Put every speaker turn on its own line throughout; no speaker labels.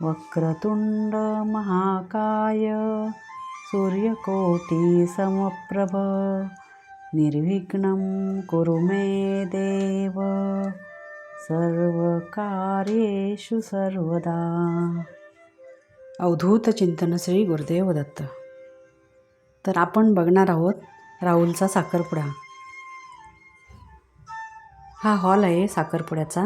वक्रतुंड महाकाय सूर्यकोटी समप्रभ निर्विघ्नं कुरु मे देव सर्वकार्येषु सर्वदा. अवधूत चिंतन श्री गुरुदेव दत्त. तर आपण बघणार आहोत राहुलचा साखरपुडा. हा हॉल आहे साखरपुड्याचा.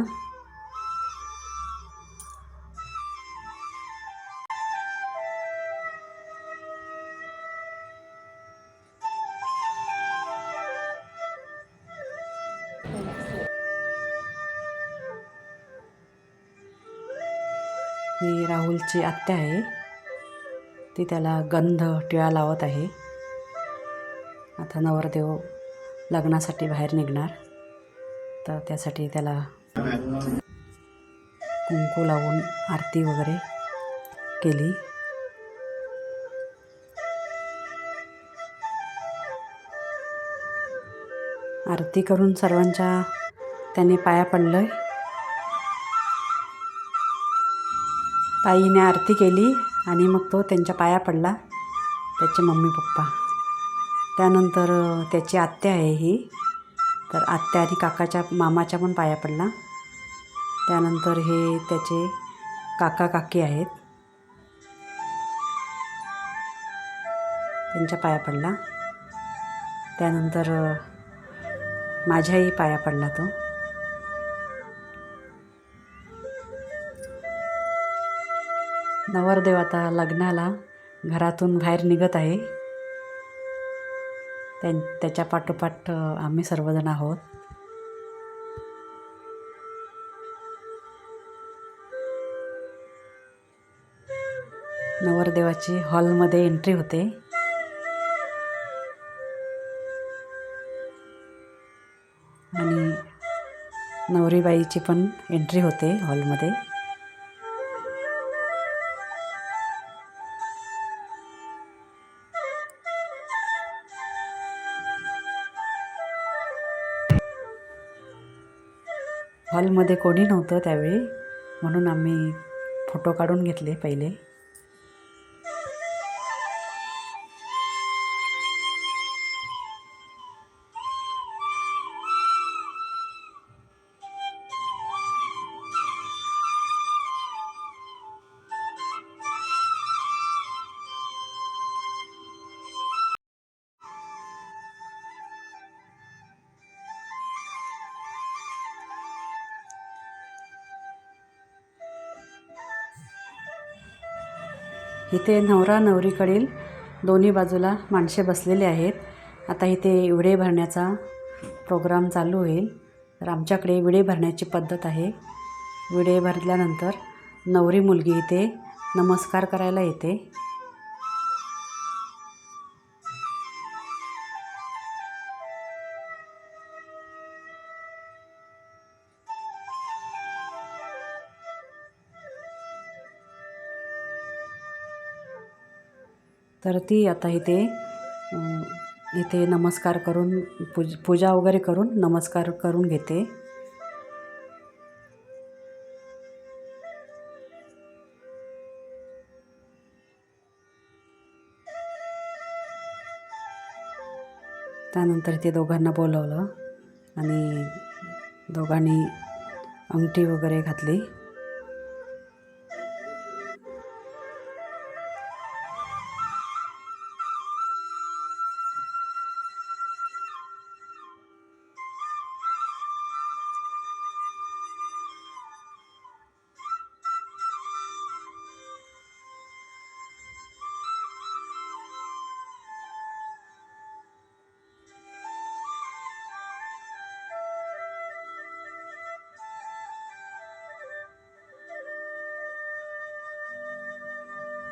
ही राहुलची आत्या आहे, ती त्याला गंध टिळा लावत आहे. आता नवरदेव लग्नासाठी बाहेर निघणार, तर त्यासाठी त्याला कुंकू लावून आरती वगैरे केली. आरती करून सर्वांच्या त्याने पाया पडलं. ताईने आरती केली आणि मग तो त्यांच्या पाया पडला, त्याचे मम्मी पप्पा. त्यानंतर त्याची आत्या आहे ही, तर आत्या आणि काकाच्या मामाच्या पण पाया पडला. त्यानंतर हे त्याचे काका काकी आहेत, त्यांच्या पाया पडला. त्यानंतर माझ्याही पाया पडला तो. नवरदेव आता लग्नाला घरातून बाहेर निघत आहे. त्याच्या पाठोपाठ आम्ही सर्वजण आहोत. नवरदेवाची हॉलमध्ये एंट्री होते. आणि नवरीबाईची पण एंट्री होते हॉलमध्ये. हॉलमध्ये कोणी नव्हतं त्यावेळी, म्हणून आम्ही फोटो काढून घेतले पहिले. इथे नवरा नवरीकडील दोन्ही बाजूला माणसे बसलेले आहेत. आता इथे विडे भरण्याचा प्रोग्राम चालू होईल. तर आमच्याकडे विडे भरण्याची पद्धत आहे. विडे भरल्यानंतर नवरी मुलगी इथे नमस्कार करायला येते. तर ती आता इथे नमस्कार करून पूजा वगैरे करून नमस्कार करून घेते. त्यानंतर ते दोघांना बोलवलं आणि दोघांनी अंगठी वगैरे घातली.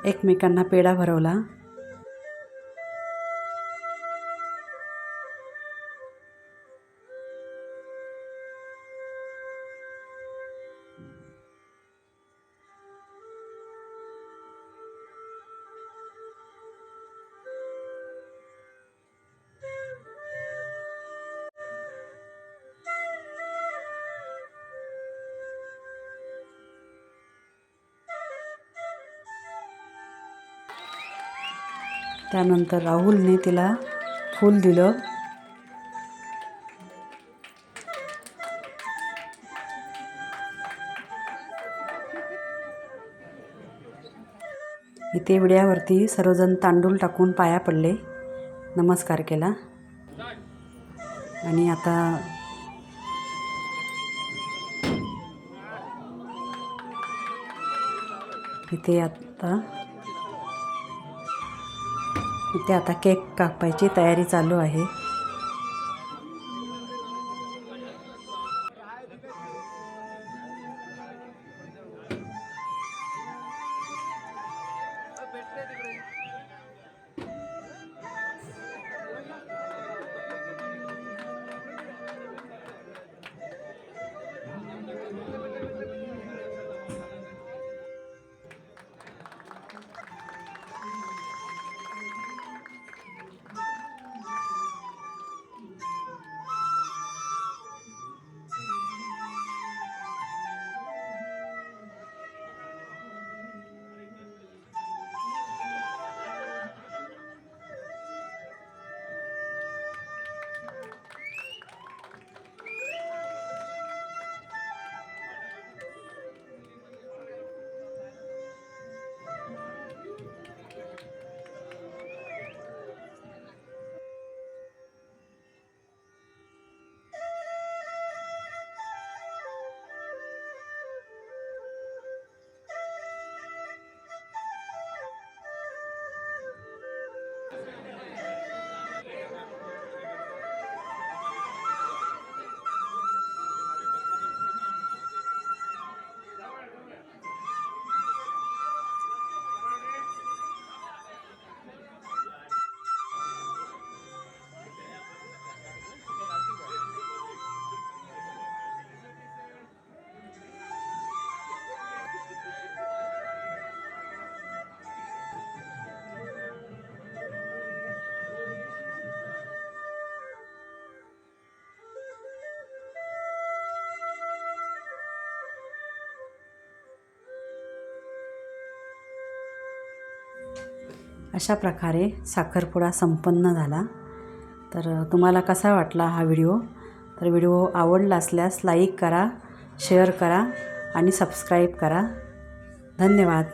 एकमेकांना पेढा भरवला. त्यानंतर राहुलने तिला फूल दिलं. इथे विड्यावरती सर्वजण तांदूळ टाकून पाया पडले, नमस्कार केला. आणि आता इथे आता केक कापायची तयारी चालू आहे. अशा प्रकारे साखरपुडा संपन्न झाला. तर तुम्हाला कसा वाटला हा व्हिडिओ? तर व्हिडिओ आवडला असल्यास लाईक करा, शेअर करा आणि सबस्क्राईब करा. धन्यवाद.